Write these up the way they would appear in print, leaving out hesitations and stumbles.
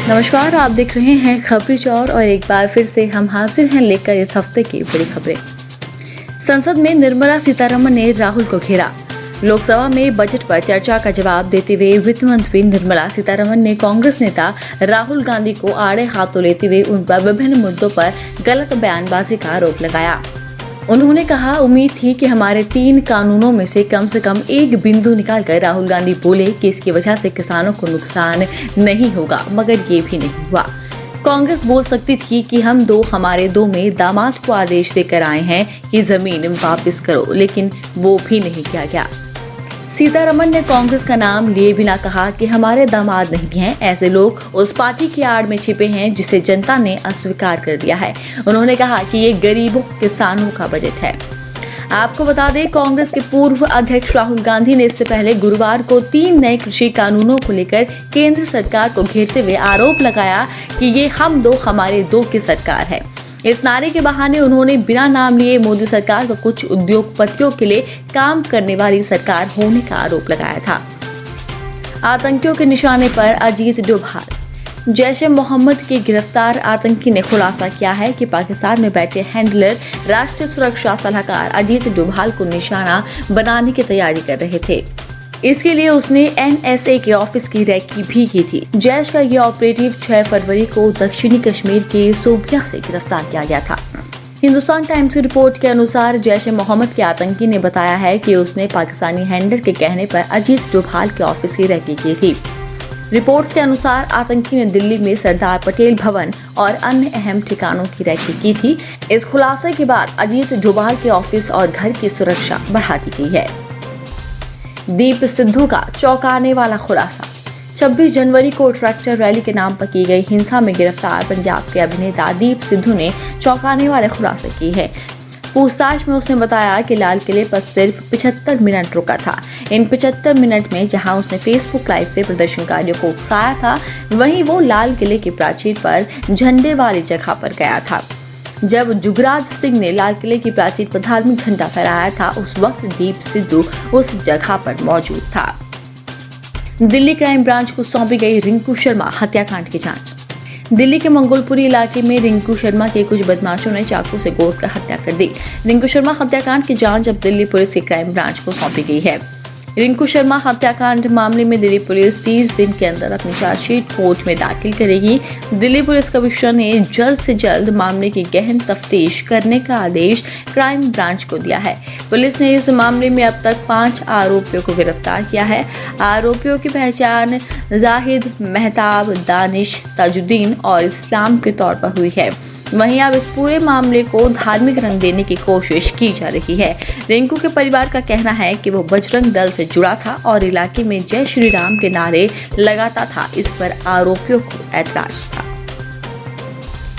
नमस्कार, आप देख रहे हैं खबरी चौर और एक बार फिर से हम हाजिर हैं लेकर इस हफ्ते की बड़ी खबरें। संसद में निर्मला सीतारमण ने राहुल को घेरा। लोकसभा में बजट पर चर्चा का जवाब देते हुए वित्त मंत्री निर्मला सीतारमण ने कांग्रेस नेता राहुल गांधी को आड़े हाथों लेते हुए उन पर विभिन्न मुद्दों पर गलत बयानबाजी का आरोप लगाया। उन्होंने कहा, उम्मीद थी कि हमारे 3 कानूनों में से कम एक बिंदु निकालकर राहुल गांधी बोले कि इसकी वजह से किसानों को नुकसान नहीं होगा, मगर ये भी नहीं हुआ। कांग्रेस बोल सकती थी कि हम हमारे 2 में दामाद को आदेश देकर आए हैं कि जमीन वापस करो, लेकिन वो भी नहीं किया गया। सीतारमण ने कांग्रेस का नाम लिए बिना कहा कि हमारे दामाद नहीं हैं, ऐसे लोग उस पार्टी की आड़ में छिपे हैं जिसे जनता ने अस्वीकार कर दिया है। उन्होंने कहा कि ये गरीबों किसानों का बजट है। आपको बता दें, कांग्रेस के पूर्व अध्यक्ष राहुल गांधी ने इससे पहले गुरुवार को 3 नए कृषि कानूनों को लेकर केंद्र सरकार को घेरते हुए आरोप लगाया कि ये हम 2 हमारे 2 की सरकार है। इस नारे के बहाने उन्होंने बिना नाम लिए मोदी सरकार को कुछ उद्योगपतियों के लिए काम करने वाली सरकार होने का आरोप लगाया था। आतंकियों के निशाने पर अजीत डोभाल। जैश-ए मोहम्मद के गिरफ्तार आतंकी ने खुलासा किया है कि पाकिस्तान में बैठे हैंडलर राष्ट्रीय सुरक्षा सलाहकार अजीत डोभाल को निशाना बनाने की तैयारी कर रहे थे। इसके लिए उसने NSA के ऑफिस की रैकी भी की थी। जैश का यह ऑपरेटिव 6 फरवरी को दक्षिणी कश्मीर के शोपियां से गिरफ्तार किया गया था। हिंदुस्तान टाइम्स की रिपोर्ट के अनुसार जैश-ए मोहम्मद के आतंकी ने बताया है कि उसने पाकिस्तानी हैंडलर के कहने पर अजीत डोभाल के ऑफिस की रैकी की थी। रिपोर्ट्स के अनुसार आतंकी ने दिल्ली में सरदार पटेल भवन और अन्य अहम ठिकानों की रैकी की थी। इस खुलासे के बाद अजीत डोभाल के ऑफिस और घर की सुरक्षा बढ़ा दी गई है। दीप सिद्धू का चौंकाने वाला खुलासा। 26 जनवरी को ट्रैक्टर रैली के नाम पर की गई हिंसा में गिरफ्तार पंजाब के अभिनेता दीप सिद्धू ने चौंकाने वाले खुलासे की है। पूछताछ में उसने बताया कि लाल किले पर सिर्फ 75 मिनट रुका था। इन 75 मिनट में जहां उसने फेसबुक लाइव से प्रदर्शनकारियों को उकसाया था, वहीं वो लाल किले की प्राचीर पर झंडे वाली जगह पर गया था। जब जुगराज सिंह ने लाल किले की प्राचीर पर धार्मिक झंडा फहराया था, उस वक्त दीप सिद्धू उस जगह पर मौजूद था। दिल्ली क्राइम ब्रांच को सौंपी गई रिंकू शर्मा हत्याकांड की जांच। दिल्ली के मंगोलपुरी इलाके में रिंकू शर्मा के कुछ बदमाशों ने चाकू से गोदकर हत्या कर दी। रिंकू शर्मा हत्याकांड की जांच अब दिल्ली पुलिस की क्राइम ब्रांच को सौंपी गई है। रिंकू शर्मा हत्याकांड मामले में दिल्ली पुलिस 30 दिन के अंदर अपनी चार्जशीट कोर्ट में दाखिल करेगी। दिल्ली पुलिस कमिश्नर ने जल्द से जल्द मामले की गहन तफ्तीश करने का आदेश क्राइम ब्रांच को दिया है। पुलिस ने इस मामले में अब तक 5 आरोपियों को गिरफ्तार किया है। आरोपियों की पहचान जाहिद, मेहताब, दानिश, ताजुद्दीन और इस्लाम के तौर पर हुई है। वहीं अब इस पूरे मामले को धार्मिक रंग देने की कोशिश की जा रही है। रिंकू के परिवार का कहना है कि वो बजरंग दल से जुड़ा था और इलाके में जय श्री राम के नारे लगाता था। इस पर आरोपियों को ऐतराज था।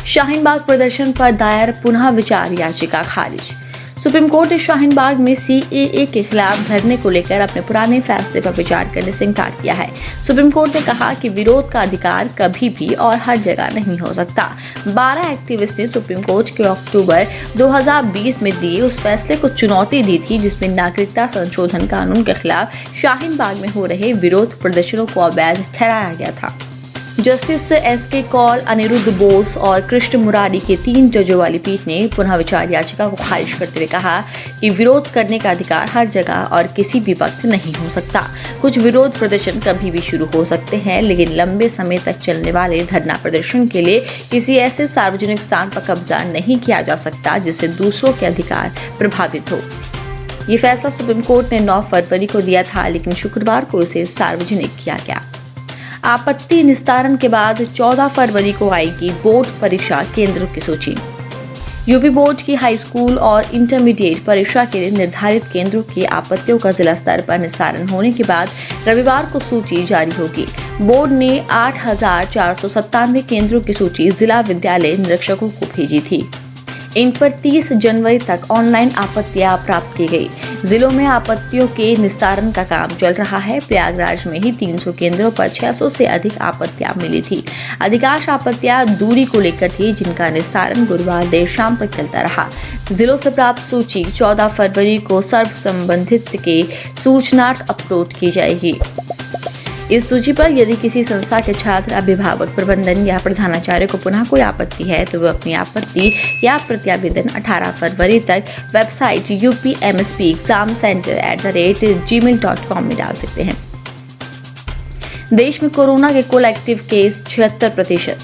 शाहीन बाग प्रदर्शन पर दायर पुनः विचार याचिका खारिज। सुप्रीम कोर्ट ने शाहीन बाग में CAA के खिलाफ धरने को लेकर अपने पुराने फैसले पर विचार करने से इनकार किया है। सुप्रीम कोर्ट ने कहा कि विरोध का अधिकार कभी भी और हर जगह नहीं हो सकता। 12 एक्टिविस्ट ने सुप्रीम कोर्ट के अक्टूबर 2020 में दिए उस फैसले को चुनौती दी थी, जिसमें नागरिकता संशोधन कानून के खिलाफ शाहीन बाग में हो रहे विरोध प्रदर्शनों को अवैध ठहराया गया था। जस्टिस SK कौल, अनिरुद्ध बोस और कृष्ण मुरारी के 3 जजों वाली पीठ ने पुनः विचार याचिका को खारिज करते हुए कहा कि विरोध करने का अधिकार हर जगह और किसी भी वक्त नहीं हो सकता। कुछ विरोध प्रदर्शन कभी भी शुरू हो सकते हैं, लेकिन लंबे समय तक चलने वाले धरना प्रदर्शन के लिए किसी ऐसे सार्वजनिक स्थान पर कब्जा नहीं किया जा सकता जिससे दूसरों के अधिकार प्रभावित हो। ये फैसला सुप्रीम कोर्ट ने 9 फरवरी को दिया था, लेकिन शुक्रवार को इसे सार्वजनिक किया गया। आपत्ति निस्तारण के बाद 14 फरवरी को आएगी बोर्ड परीक्षा केंद्रों की सूची। यूपी बोर्ड की हाई स्कूल और इंटरमीडिएट परीक्षा के लिए निर्धारित केंद्रों की आपत्तियों का जिला स्तर पर निस्तारण होने के बाद रविवार को सूची जारी होगी। बोर्ड ने 8,497 केंद्रों की सूची जिला विद्यालय निरीक्षकों को भेजी थी। इन पर 30 जनवरी तक ऑनलाइन आपत्तियां प्राप्त की गई। जिलों में आपत्तियों के निस्तारण का काम चल रहा है। प्रयागराज में ही 300 केंद्रों पर 600 से अधिक आपत्तियां मिली थी। अधिकांश आपत्तियां दूरी को लेकर थी, जिनका निस्तारण गुरुवार देर शाम तक चलता रहा। जिलों से प्राप्त सूची 14 फरवरी को सर्व संबंधित के सूचनार्थ अपलोड की जाएगी। इस सूची पर यदि किसी संस्था के छात्र, अभिभावक, प्रबंधन या प्रधानाचार्य को पुनः कोई आपत्ति है तो वे अपनी आपत्ति या प्रत्यावेदन 18 फरवरी तक वेबसाइट upmspexamcenter@gmail.com में डाल सकते हैं। देश में कोरोना के कुल एक्टिव केस 76%।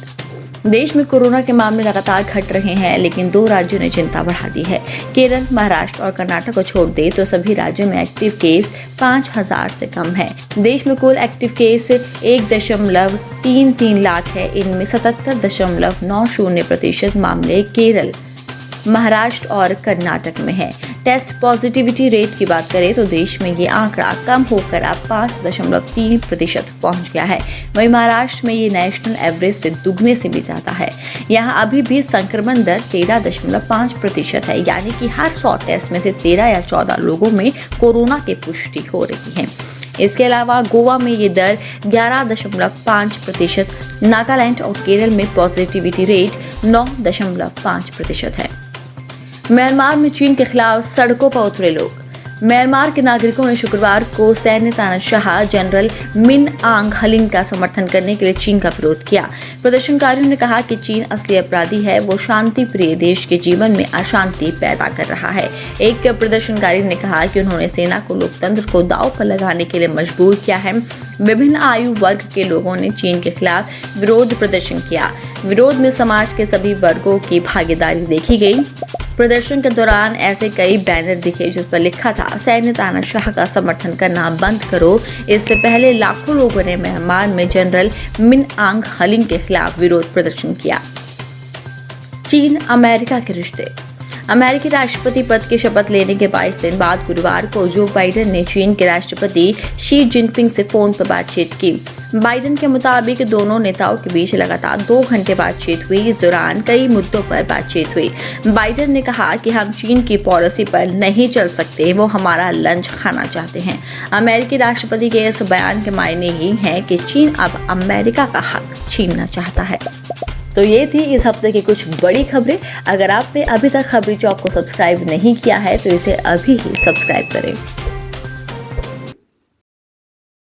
देश में कोरोना के मामले लगातार घट रहे हैं, लेकिन 2 राज्यों ने चिंता बढ़ा दी है। केरल, महाराष्ट्र और कर्नाटक को छोड़ दे तो सभी राज्यों में एक्टिव केस 5000 से कम है। देश में कुल एक्टिव केस 1.33 लाख है। इनमें 77.90% मामले केरल, महाराष्ट्र और कर्नाटक में है। टेस्ट पॉजिटिविटी रेट की बात करें तो देश में ये आंकड़ा कम होकर अब 5.3% पहुंच गया है। वहीं महाराष्ट्र में ये नेशनल एवरेज से दुगने से भी ज्यादा है। यहाँ अभी भी संक्रमण दर 13.5% है, यानी कि हर 100 टेस्ट में से 13 या 14 लोगों में कोरोना की पुष्टि हो रही है। इसके अलावा गोवा में ये दर 11.5%, नागालैंड और केरल में पॉजिटिविटी रेट 9.5% है। म्यांमार में चीन के खिलाफ सड़कों पर उतरे लोग। म्यांमार के नागरिकों ने शुक्रवार को सैन्य तानाशाह जनरल मिन आंग हलिंग का समर्थन करने के लिए चीन का विरोध किया। प्रदर्शनकारियों ने कहा कि चीन असली अपराधी है, वो शांति प्रिय देश के जीवन में अशांति पैदा कर रहा है। एक प्रदर्शनकारी ने कहा कि उन्होंने सेना को लोकतंत्र को दांव पर लगाने के लिए मजबूर किया है। विभिन्न आयु वर्ग के लोगों ने चीन के खिलाफ विरोध प्रदर्शन किया। विरोध में समाज के सभी वर्गों की भागीदारी देखी गई। प्रदर्शन के दौरान ऐसे कई बैनर दिखे जिस पर लिखा था, सैन्य तानाशाह का समर्थन करना बंद करो। इससे पहले लाखों लोगों ने म्यांमार में जनरल मिन आंग हलिंग के खिलाफ विरोध प्रदर्शन किया। चीन अमेरिका के रिश्ते। अमेरिकी राष्ट्रपति पद की शपथ लेने के 22 दिन बाद गुरुवार को जो बाइडेन ने चीन के राष्ट्रपति शी जिनपिंग से फोन पर बातचीत की। बाइडेन के मुताबिक दोनों नेताओं के बीच लगातार 2 घंटे बातचीत हुई। इस दौरान कई मुद्दों पर बातचीत हुई। बाइडेन ने कहा कि हम चीन की पॉलिसी पर नहीं चल सकते, वो हमारा लंच खाना चाहते हैं। अमेरिकी राष्ट्रपति के इस बयान के मायने ये हैं कि चीन अब अमेरिका का हक छीनना चाहता है। तो ये थी इस हफ्ते की कुछ बड़ी खबरें। अगर आपने अभी तक खबरी चौक को सब्सक्राइब नहीं किया है तो इसे अभी ही सब्सक्राइब करें।